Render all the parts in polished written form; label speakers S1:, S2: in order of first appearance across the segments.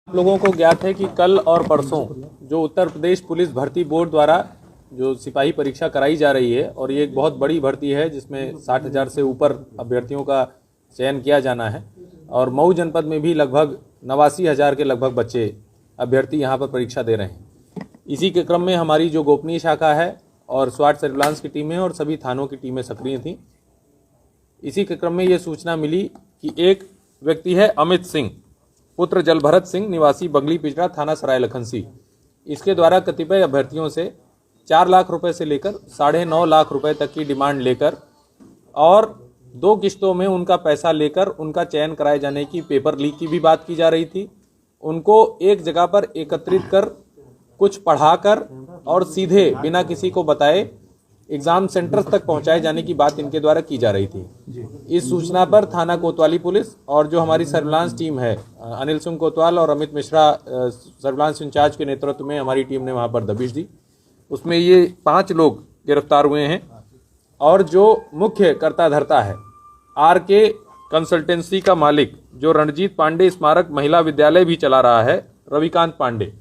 S1: आप लोगों को ज्ञात है कि कल और परसों जो उत्तर प्रदेश पुलिस भर्ती बोर्ड द्वारा जो सिपाही परीक्षा कराई जा रही है और ये एक बहुत बड़ी भर्ती है जिसमें 60,000 से ऊपर अभ्यर्थियों का चयन किया जाना है और मऊ जनपद में भी लगभग 89,000 के लगभग बच्चे अभ्यर्थी यहाँ पर परीक्षा दे रहे हैं। इसी के क्रम में हमारी जो गोपनीय शाखा है और स्वाट सर्विलांस की टीमें और सभी थानों की टीमें सक्रिय थीं। इसी के क्रम में ये सूचना मिली कि एक व्यक्ति है अमित सिंह पुत्र जलभरत सिंह निवासी बंगली पिछड़ा थाना सराय लखनसी, इसके द्वारा कतिपय अभ्यर्थियों से 4 लाख रुपए से लेकर 9.5 लाख रुपए तक की डिमांड लेकर और 2 किस्तों में उनका पैसा लेकर उनका चयन कराए जाने की पेपर लीक की भी बात की जा रही थी। उनको एक जगह पर एकत्रित कर कुछ पढ़ाकर और सीधे बिना किसी को बताए एग्जाम सेंटर तक पहुंचाए जाने की बात इनके द्वारा की जा रही थी। इस सूचना पर थाना कोतवाली पुलिस और जो हमारी सर्विलांस टीम है अनिल सिंह कोतवाल और अमित मिश्रा सर्विलांस इंचार्ज के नेतृत्व में हमारी टीम ने वहां पर दबिश दी। उसमें ये 5 लोग गिरफ्तार हुए हैं और जो मुख्य कर्ता धर्ता है RK कंसल्टेंसी का मालिक जो रणजीत पांडे स्मारक महिला विद्यालय भी चला रहा है रविकांत पांडे,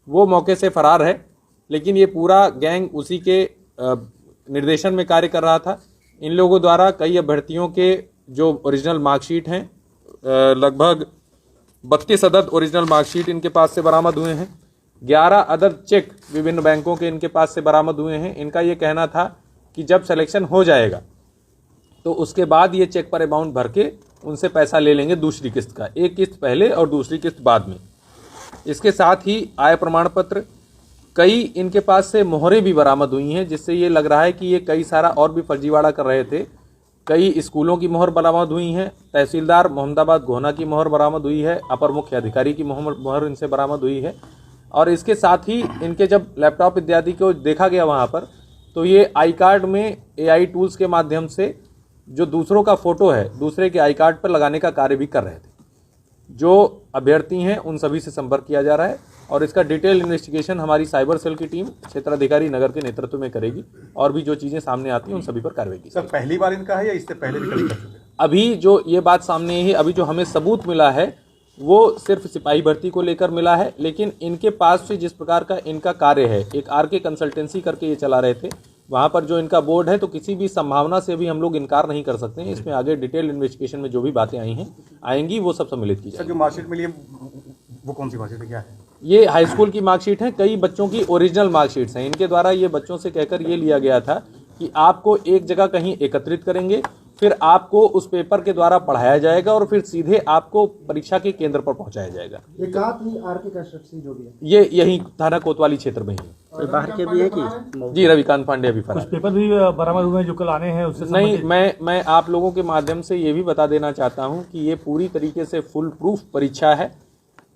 S1: वो मौके से फरार है, लेकिन ये पूरा गैंग उसी के निर्देशन में कार्य कर रहा था। इन लोगों द्वारा कई अभ्यर्थियों के जो ओरिजिनल मार्कशीट हैं लगभग 32 अदद ओरिजिनल मार्कशीट इनके पास से बरामद हुए हैं। 11 अदद चेक विभिन्न बैंकों के इनके पास से बरामद हुए हैं। इनका ये कहना था कि जब सिलेक्शन हो जाएगा तो उसके बाद ये चेक पर अमाउंट भर के उनसे पैसा ले लेंगे दूसरी किस्त का, एक किस्त पहले और दूसरी किस्त बाद में। इसके साथ ही आय प्रमाण पत्र, कई इनके पास से मोहरें भी बरामद हुई हैं, जिससे ये लग रहा है कि ये कई सारा और भी फर्जीवाड़ा कर रहे थे। कई स्कूलों की मोहर बरामद हुई हैं, तहसीलदार मोहम्मदाबाद गोहना की मोहर बरामद हुई है, अपर मुख्य अधिकारी की मोहर इनसे बरामद हुई है। और इसके साथ ही इनके जब लैपटॉप इत्यादि को देखा गया वहाँ पर, तो ये आई कार्ड में AI टूल्स के माध्यम से जो दूसरों का फोटो है दूसरे के आई कार्ड पर लगाने का कार्य भी कर रहे थे। जो अभ्यर्थी हैं उन सभी से संपर्क किया जा रहा है और इसका डिटेल इन्वेस्टिगेशन हमारी साइबर सेल की टीम क्षेत्राधिकारी नगर के नेतृत्व में करेगी और भी जो चीजें सामने आती हैं उन सभी पर कार्रवाई की।
S2: सर, पहली बार इनका है या इससे पहले भी कभी कर चुके हैं?
S1: अभी जो ये बात सामने है, अभी जो हमें सबूत मिला है वो सिर्फ सिपाही भर्ती को लेकर मिला है, लेकिन इनके पास से जिस प्रकार का इनका कार्य है, एक RK कंसल्टेंसी करके ये चला रहे थे, वहां पर जो इनका बोर्ड है, तो किसी भी संभावना से भी हम लोग इनकार नहीं कर सकते हैं। इसमें आगे डिटेल इन्वेस्टिगेशन में जो भी बातें आएंगी वो सब सम्मिलित की जाएगी।
S2: जो मार्कशीट मिली है वो कौन सी मार्कशीट है, क्या है?
S1: ये हाई स्कूल की मार्कशीट है, कई बच्चों की ओरिजिनल मार्कशीट्स हैं। इनके द्वारा ये बच्चों से कहकर ये लिया गया था कि आपको एक जगह कहीं एकत्रित करेंगे, फिर आपको उस पेपर के द्वारा पढ़ाया जाएगा और फिर सीधे आपको परीक्षा के केंद्र पर पहुंचाया जाएगा।
S3: ये कहाँ थी RK कंस्ट्रक्शन जो भी है?
S1: ये यही थाना कोतवाली क्षेत्र में ही।
S3: कोई बाहर के भी है कि?
S1: जी, रविकांत पांडे अभी फरार।
S4: कुछ पेपर भी बरामद हुए हैं जो कल आने हैं उससे
S1: नहीं, मैं आप लोगों के माध्यम से ये भी बता देना चाहता हूं कि ये पूरी तरीके से फुल प्रूफ परीक्षा है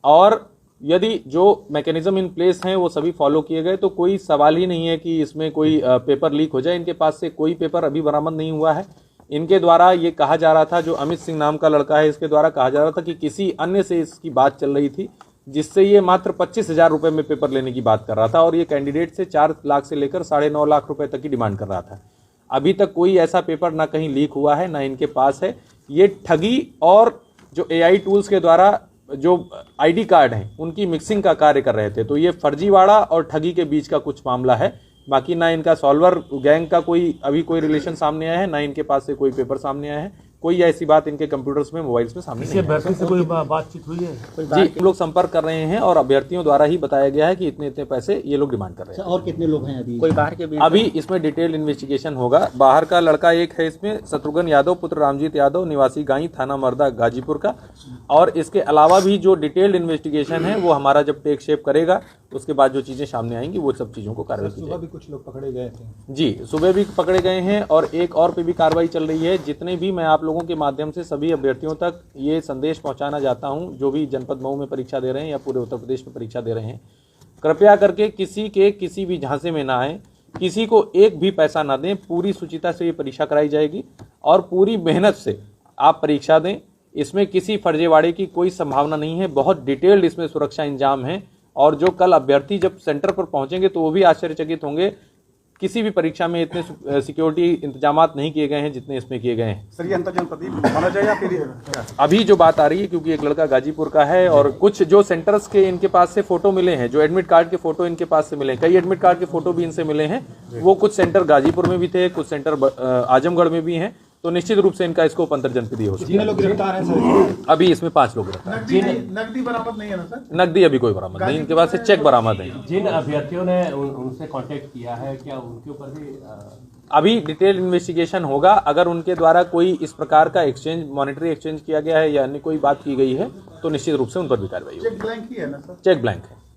S1: और यदि जो मैकेनिज्म इन प्लेस हैं वो सभी फॉलो किए गए तो कोई सवाल ही नहीं है कि इसमें कोई पेपर लीक हो जाए। इनके पास से कोई पेपर अभी बरामद नहीं हुआ है। इनके द्वारा ये कहा जा रहा था, जो अमित सिंह नाम का लड़का है, इसके द्वारा कहा जा रहा था कि किसी अन्य से इसकी बात चल रही थी, जिससे ये मात्र 25,000 रुपए में पेपर लेने की बात कर रहा था और ये कैंडिडेट से 4 लाख से लेकर 9.5 लाख रुपए तक की डिमांड कर रहा था। अभी तक कोई ऐसा पेपर ना कहीं लीक हुआ है ना इनके पास है। ये ठगी और जो AI टूल्स के द्वारा जो ID कार्ड हैं उनकी मिक्सिंग का कार्य कर रहे थे। तो ये फर्जीवाड़ा और ठगी के बीच का कुछ मामला है। बाकी ना इनका सॉल्वर गैंग का अभी कोई रिलेशन सामने आया है, ना इनके पास से कोई पेपर सामने आया है। कोई ऐसी बात इनके कंप्यूटर्स में, मोबाइल्स में सामने नहीं
S4: अभ्यर्थी से कोई बातचीत हुई है?
S1: जी, हम लोग संपर्क कर रहे हैं और अभ्यर्थियों द्वारा ही बताया गया है कि इतने इतने पैसे ये लोग डिमांड कर रहे हैं।
S3: और कितने लोग हैं अभी? कोई बाहर के भी?
S1: अभी इसमें डिटेल इन्वेस्टिगेशन होगा। बाहर का लड़का एक है इसमें, शत्रुघ्न यादव पुत्र रामजीत यादव निवासी गाई थाना मर्दा गाजीपुर का। और इसके अलावा भी जो डिटेल्ड इन्वेस्टिगेशन है वो हमारा जब टेक शेप करेगा उसके बाद जो चीजें सामने आएंगी वो सब चीजों को कार्रवाई की जाएगी।
S3: कुछ लोग पकड़े गए थे?
S1: जी, सुबह भी पकड़े गए हैं और एक और पे भी कार्रवाई चल रही है। जितने भी मैं आप लोगों के माध्यम से सभी अभ्यर्थियों तक ये संदेश पहुंचाना चाहता हूं, जो भी जनपद मऊ में परीक्षा दे रहे हैं या पूरे उत्तर प्रदेश में परीक्षा दे रहे हैं, कृपया करके किसी के किसी भी झांसे में ना आए, किसी को एक भी पैसा ना दें। पूरी सुचिता से ये परीक्षा कराई जाएगी और पूरी मेहनत से आप परीक्षा दें। इसमें किसी फर्जीवाड़े की कोई संभावना नहीं है। बहुत डिटेल्ड इसमें सुरक्षा इंतजाम है और जो कल अभ्यर्थी जब सेंटर पर पहुंचेंगे तो वो भी आश्चर्यचकित होंगे किसी भी परीक्षा में इतने सिक्योरिटी इंतजामात नहीं किए गए हैं जितने इसमें किए गए हैं।
S2: सर ये अंतर्जनपदीय माना जाए या फिर क्या?
S1: अभी जो बात आ रही है, क्योंकि एक लड़का गाजीपुर का है और कुछ जो सेंटर्स के इनके पास से फोटो मिले हैं, जो एडमिट कार्ड के फोटो इनके पास से मिले हैं, कई एडमिट कार्ड के फोटो भी इनसे मिले हैं, वो कुछ सेंटर गाजीपुर में भी थे, कुछ सेंटर आजमगढ़ में भी हैं, तो निश्चित रूप से इनका स्कोप अंतर्जनपदीय हो सकता है।
S3: लोग गिरफ्तार हैं सर?
S1: अभी इसमें 5 लोग गिरफ्तार हैं।
S5: नकदी बरामद नहीं है ना सर?
S1: नकदी अभी कोई बरामद नहीं, इनके पास से चेक बरामद है।
S6: जिन अभ्यर्थियों ने उनसे कांटेक्ट किया है, क्या उनके ऊपर भी
S1: अभी डिटेल इन्वेस्टिगेशन होगा। अगर उनके द्वारा कोई इस प्रकार का एक्सचेंज, मॉनेटरी एक्सचेंज किया गया है या अन्य कोई बात की गई है, तो निश्चित रूप से उन पर भी कार्रवाई होगी।
S5: चेक ब्लैंक ही है ना सर?
S1: चेक ब्लैंक है।